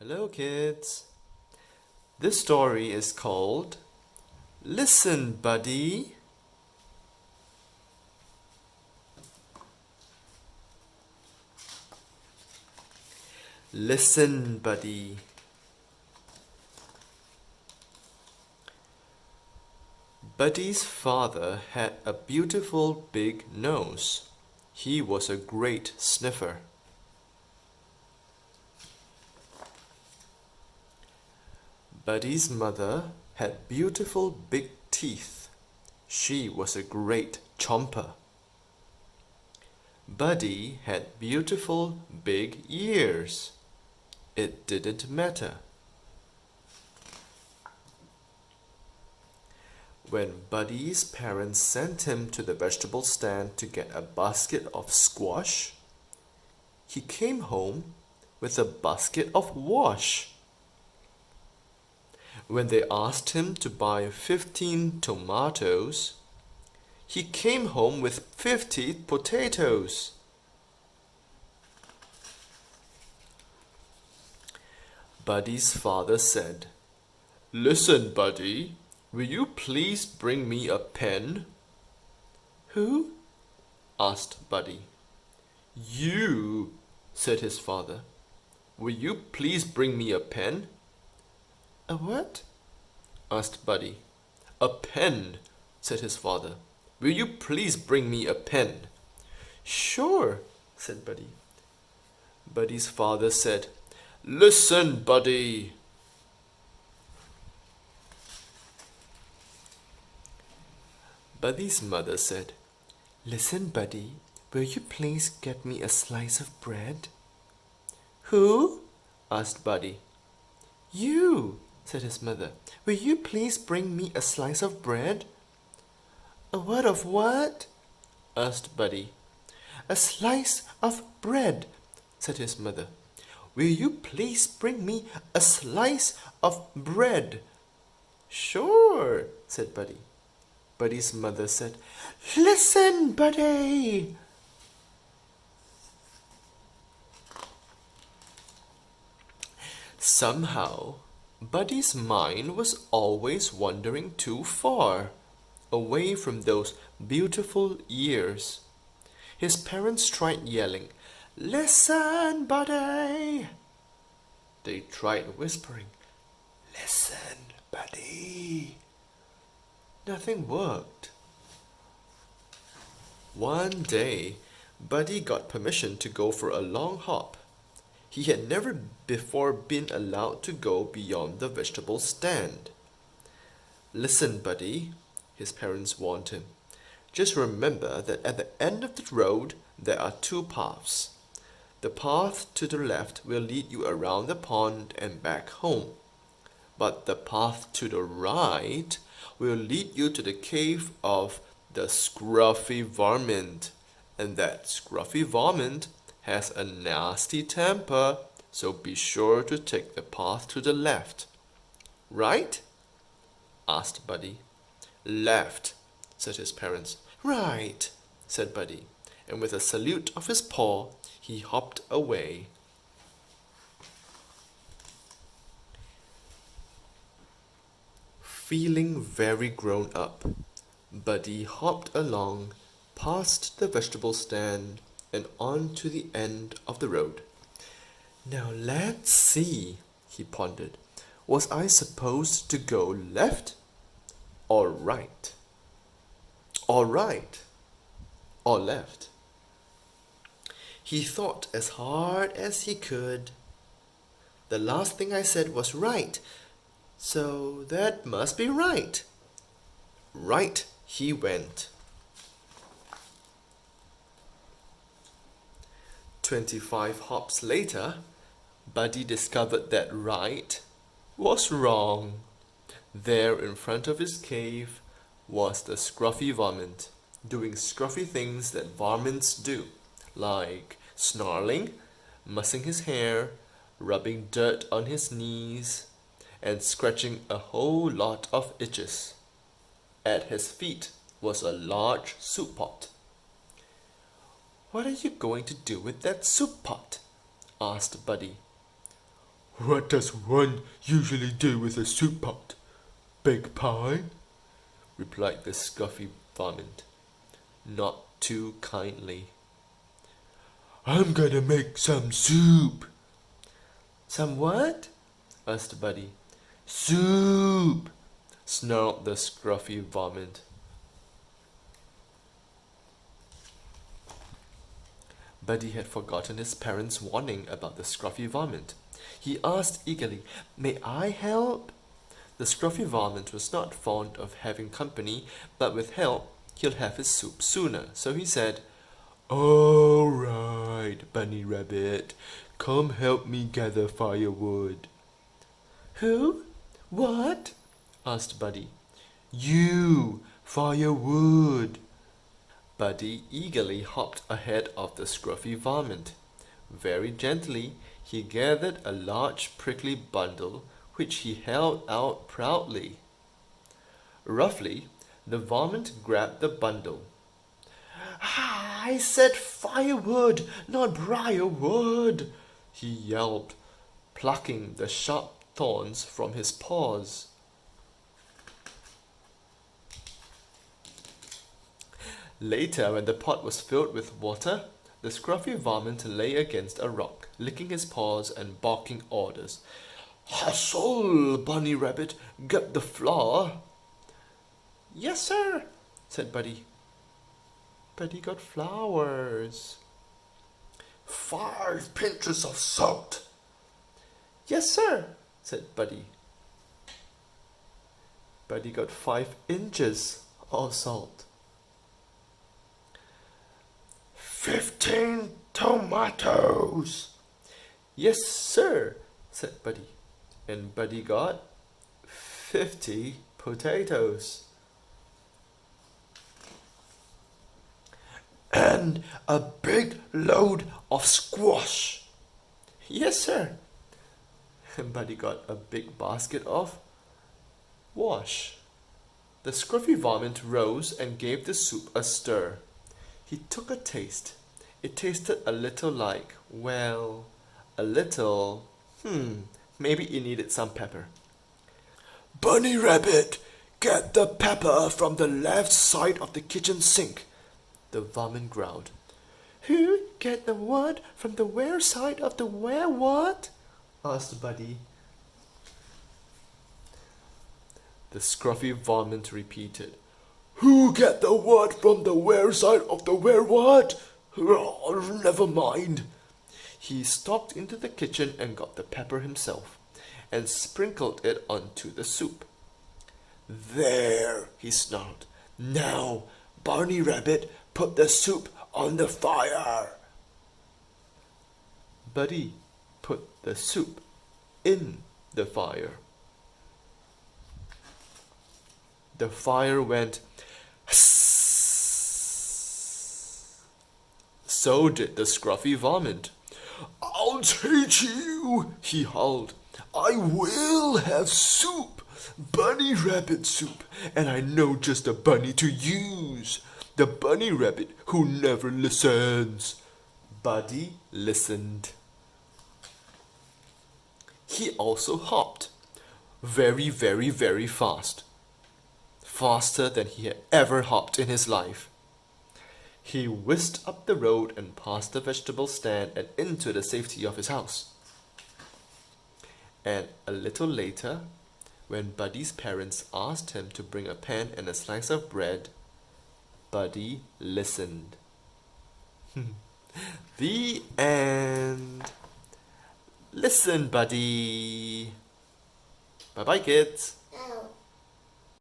Hello kids. This story is called Listen, Buddy. Listen, buddy. Buddy's father had a beautiful big nose. He was a great sniffer. Buddy's mother had beautiful big teeth. She was a great chomper. Buddy had beautiful big ears. It didn't matter. When Buddy's parents sent him to the vegetable stand to get a basket of squash, he came home with a basket of wash. When they asked him to buy 15 tomatoes, he came home with 50 potatoes. Buddy's father said, "Listen, Buddy, will you please bring me a pen?" "Who?" asked Buddy. "You," said his father. "Will you please bring me a pen?" "A what?" asked Buddy. "A pen," said his father. "Will you please bring me a pen?" "Sure," said Buddy. Buddy's father said, "Listen, Buddy." Buddy's mother said, "Listen, Buddy, will you please get me a slice of bread?" "Who?" asked Buddy. "You," said his mother. "Will you please bring me a slice of bread?" "A what of what?" asked Buddy. "A slice of bread," said his mother. "Will you please bring me a slice of bread?" "Sure," said Buddy. Buddy's mother said, "Listen, Buddy." Somehow, Buddy's mind was always wandering too far, away from those beautiful ears. His parents tried yelling, "Listen, Buddy." They tried whispering, "Listen, Buddy." Nothing worked. One day, Buddy got permission to go for a long hop. He had never before been allowed to go beyond the vegetable stand. "Listen, Buddy," his parents warned him. "Just remember that at the end of the road, there are two paths. The path to the left will lead you around the pond and back home. But the path to the right will lead you to the cave of the scruffy varmint. And that scruffy varmint has a nasty temper, so be sure to take the path to the left." "Right?" asked Buddy. "Left," said his parents. "Right," said Buddy, and with a salute of his paw, he hopped away. Feeling very grown up, Buddy hopped along past the vegetable stand and on to the end of the road. "Now let's see," he pondered. "Was I supposed to go left or right? Or right or left?" He thought as hard as he could. "The last thing I said was right, so that must be right." Right he went. 25 hops later, Buddy discovered that right was wrong. There in front of his cave was the scruffy varmint, doing scruffy things that varmints do, like snarling, mussing his hair, rubbing dirt on his knees, and scratching a whole lot of itches. At his feet was a large soup pot. "What are you going to do with that soup pot?" asked Buddy. What does one usually do with a soup pot? Bake pie? Replied the scruffy varmint, not too kindly. I'm gonna make some soup. Some what? Asked Buddy. Soup, snarled the scruffy varmint. Buddy had forgotten his parents' warning about the scruffy varmint. He asked eagerly, May I help? The scruffy varmint was not fond of having company, but with help he'll have his soup sooner, so he said, All right, Bunny Rabbit, come help me gather firewood. Who? What? Asked Buddy. You, firewood. Buddy eagerly hopped ahead of the scruffy varmint. Very gently, he gathered a large prickly bundle, which he held out proudly. Roughly, the varmint grabbed the bundle. I said firewood, not briarwood, he yelped, plucking the sharp thorns from his paws. Later, when the pot was filled with water, the scruffy varmint lay against a rock, licking his paws and barking orders. Hustle, Bunny Rabbit, get the flour. Yes, sir, said Buddy. Buddy got flowers. 5 pinches of salt. Yes, sir, said Buddy. Buddy got 5 inches of salt. 15 tomatoes. Yes, sir, said Buddy. And Buddy got 50 potatoes. And a big load of squash. Yes, sir. And Buddy got a big basket of wash. The scruffy varmint rose and gave the soup a stir. He took a taste. It tasted a little like, well, a little, maybe it needed some pepper. Bunny Rabbit, get the pepper from the left side of the kitchen sink, the varmint growled. Who get the what from the where side of the where what? Asked Buddy. The scruffy varmint repeated. Who get the what from the where side of the where what? Oh, never mind. He stalked into the kitchen and got the pepper himself, and sprinkled it onto the soup. There, he snarled. Now, Bunny Rabbit, put the soup on the fire. Buddy put the soup in the fire. The fire went hiss. So did the scruffy varmint. I'll teach you, he howled. I will have soup, Bunny Rabbit soup, and I know just a bunny to use. The Bunny Rabbit who never listens. Buddy listened. He also hopped. Very, very, very fast. Faster than he had ever hopped in his life. He whisked up the road and past the vegetable stand and into the safety of his house. And a little later, when Buddy's parents asked him to bring a pan and a slice of bread, Buddy listened. The end. Listen, Buddy. Bye-bye, kids.